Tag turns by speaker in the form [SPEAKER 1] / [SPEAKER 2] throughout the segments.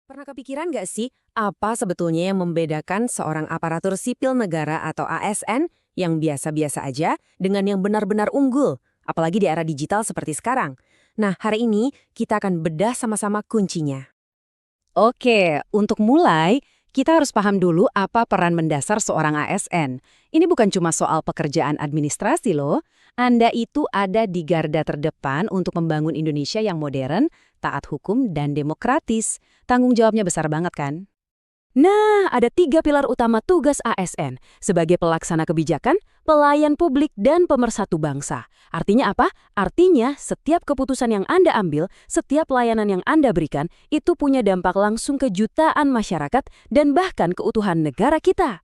[SPEAKER 1] Pernah kepikiran nggak sih, apa sebetulnya yang membedakan seorang aparatur sipil negara atau ASN yang biasa-biasa aja dengan yang benar-benar unggul, apalagi di era digital seperti sekarang? Nah, hari ini kita akan bedah sama-sama kuncinya.
[SPEAKER 2] Oke, untuk mulai, kita harus paham dulu apa peran mendasar seorang ASN. Ini bukan cuma soal pekerjaan administrasi loh. Anda itu ada di garda terdepan untuk membangun Indonesia yang modern, taat hukum, dan demokratis. Tanggung jawabnya besar banget kan? Nah, ada 3 pilar utama tugas ASN sebagai pelaksana kebijakan, pelayan publik, dan pemersatu bangsa. Artinya apa? Artinya setiap keputusan yang Anda ambil, setiap layanan yang Anda berikan, itu punya dampak langsung ke jutaan masyarakat dan bahkan keutuhan negara kita.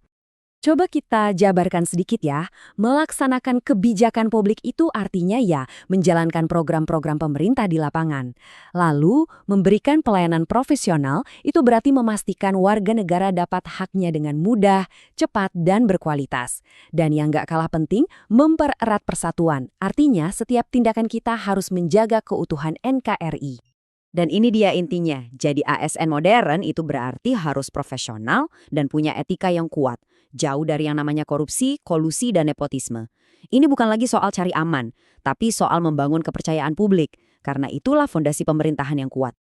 [SPEAKER 2] Coba kita jabarkan sedikit ya. Melaksanakan kebijakan publik itu artinya ya menjalankan program-program pemerintah di lapangan. Lalu, memberikan pelayanan profesional itu berarti memastikan warga negara dapat haknya dengan mudah, cepat, dan berkualitas. Dan yang nggak kalah penting, mempererat persatuan. Artinya, setiap tindakan kita harus menjaga keutuhan NKRI. Dan ini dia intinya, jadi ASN modern itu berarti harus profesional dan punya etika yang kuat, jauh dari yang namanya korupsi, kolusi, dan nepotisme. Ini bukan lagi soal cari aman, tapi soal membangun kepercayaan publik, karena itulah fondasi pemerintahan yang kuat.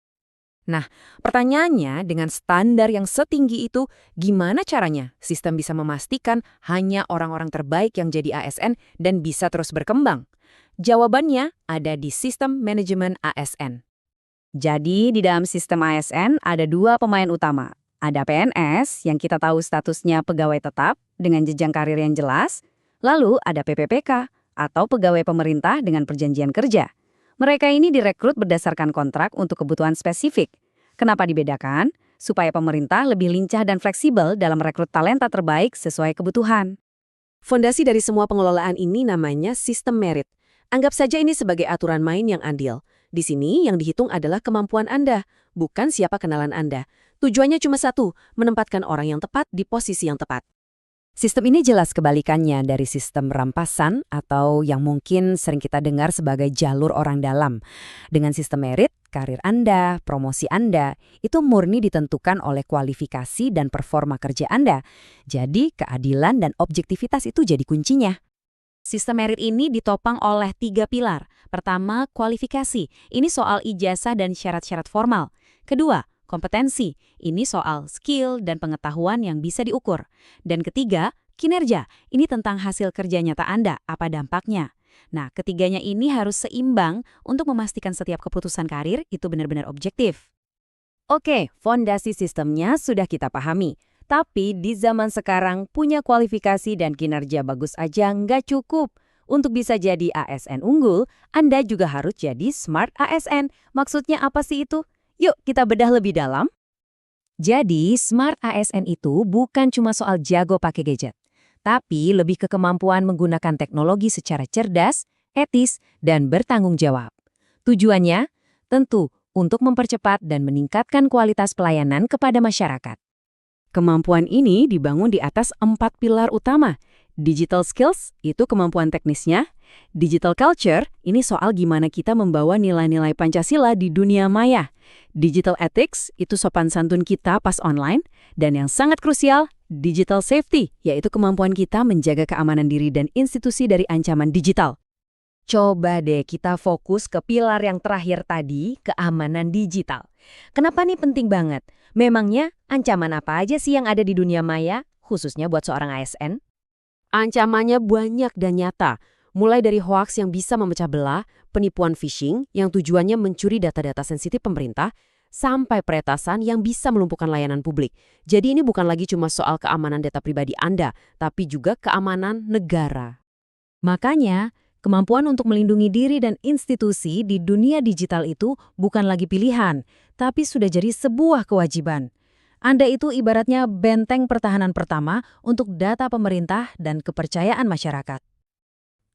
[SPEAKER 1] Nah, pertanyaannya dengan standar yang setinggi itu, gimana caranya sistem bisa memastikan hanya orang-orang terbaik yang jadi ASN dan bisa terus berkembang? Jawabannya ada di sistem manajemen ASN.
[SPEAKER 2] Jadi di dalam sistem ASN ada 2 pemain utama. Ada PNS yang kita tahu statusnya pegawai tetap dengan jenjang karir yang jelas. Lalu ada PPPK atau pegawai pemerintah dengan perjanjian kerja. Mereka ini direkrut berdasarkan kontrak untuk kebutuhan spesifik. Kenapa dibedakan? Supaya pemerintah lebih lincah dan fleksibel dalam merekrut talenta terbaik sesuai kebutuhan.
[SPEAKER 1] Fondasi dari semua pengelolaan ini namanya sistem merit. Anggap saja ini sebagai aturan main yang adil. Di sini yang dihitung adalah kemampuan Anda, bukan siapa kenalan Anda. Tujuannya cuma satu, menempatkan orang yang tepat di posisi yang tepat.
[SPEAKER 2] Sistem ini jelas kebalikannya dari sistem rampasan atau yang mungkin sering kita dengar sebagai jalur orang dalam. Dengan sistem merit, karir Anda, promosi Anda, itu murni ditentukan oleh kualifikasi dan performa kerja Anda. Jadi keadilan dan objektivitas itu jadi kuncinya. Sistem merit ini ditopang oleh 3 pilar. Pertama, kualifikasi. Ini soal ijazah dan syarat-syarat formal. Kedua, kompetensi. Ini soal skill dan pengetahuan yang bisa diukur. Dan ketiga, kinerja. Ini tentang hasil kerja nyata Anda, apa dampaknya. Nah, ketiganya ini harus seimbang untuk memastikan setiap keputusan karir itu benar-benar objektif. Oke, fondasi sistemnya sudah kita pahami. Tapi di zaman sekarang punya kualifikasi dan kinerja bagus aja nggak cukup. Untuk bisa jadi ASN unggul, Anda juga harus jadi smart ASN. Maksudnya apa sih itu? Yuk kita bedah lebih dalam. Jadi, smart ASN itu bukan cuma soal jago pakai gadget, tapi lebih ke kemampuan menggunakan teknologi secara cerdas, etis, dan bertanggung jawab. Tujuannya, tentu, untuk mempercepat dan meningkatkan kualitas pelayanan kepada masyarakat. Kemampuan ini dibangun di atas 4 pilar utama. Digital skills itu kemampuan teknisnya. Digital culture ini soal gimana kita membawa nilai-nilai Pancasila di dunia maya. Digital ethics itu sopan santun kita pas online. Dan yang sangat krusial, digital safety, yaitu kemampuan kita menjaga keamanan diri dan institusi dari ancaman digital. Coba deh kita fokus ke pilar yang terakhir tadi, keamanan digital. Kenapa nih penting banget? Memangnya ancaman apa aja sih yang ada di dunia maya, khususnya buat seorang ASN?
[SPEAKER 1] Ancamannya banyak dan nyata, mulai dari hoaks yang bisa memecah belah, penipuan phishing yang tujuannya mencuri data-data sensitif pemerintah, sampai peretasan yang bisa melumpuhkan layanan publik. Jadi ini bukan lagi cuma soal keamanan data pribadi Anda, tapi juga keamanan negara.
[SPEAKER 2] Makanya, kemampuan untuk melindungi diri dan institusi di dunia digital itu bukan lagi pilihan, tapi sudah jadi sebuah kewajiban. Anda itu ibaratnya benteng pertahanan pertama untuk data pemerintah dan kepercayaan masyarakat.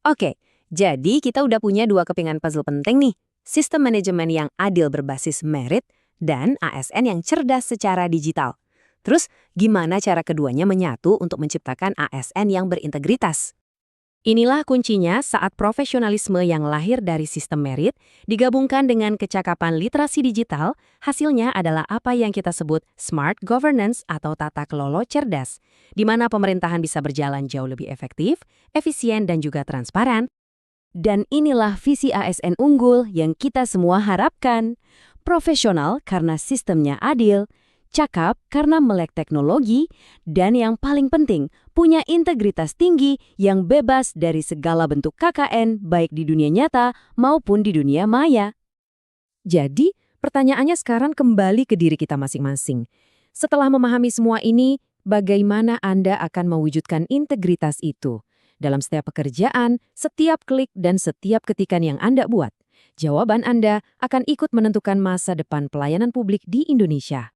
[SPEAKER 2] Oke, jadi kita udah punya 2 kepingan puzzle penting nih. Sistem manajemen yang adil berbasis merit dan ASN yang cerdas secara digital. Terus, gimana cara keduanya menyatu untuk menciptakan ASN yang berintegritas?
[SPEAKER 1] Inilah kuncinya saat profesionalisme yang lahir dari sistem merit digabungkan dengan kecakapan literasi digital, hasilnya adalah apa yang kita sebut smart governance atau tata kelola cerdas, di mana pemerintahan bisa berjalan jauh lebih efektif, efisien, dan juga transparan. Dan inilah visi ASN unggul yang kita semua harapkan. Profesional karena sistemnya adil, cakap karena melek teknologi, dan yang paling penting, punya integritas tinggi yang bebas dari segala bentuk KKN baik di dunia nyata maupun di dunia maya. Jadi, pertanyaannya sekarang kembali ke diri kita masing-masing. Setelah memahami semua ini, bagaimana Anda akan mewujudkan integritas itu? Dalam setiap pekerjaan, setiap klik, dan setiap ketikan yang Anda buat. Jawaban Anda akan ikut menentukan masa depan pelayanan publik di Indonesia.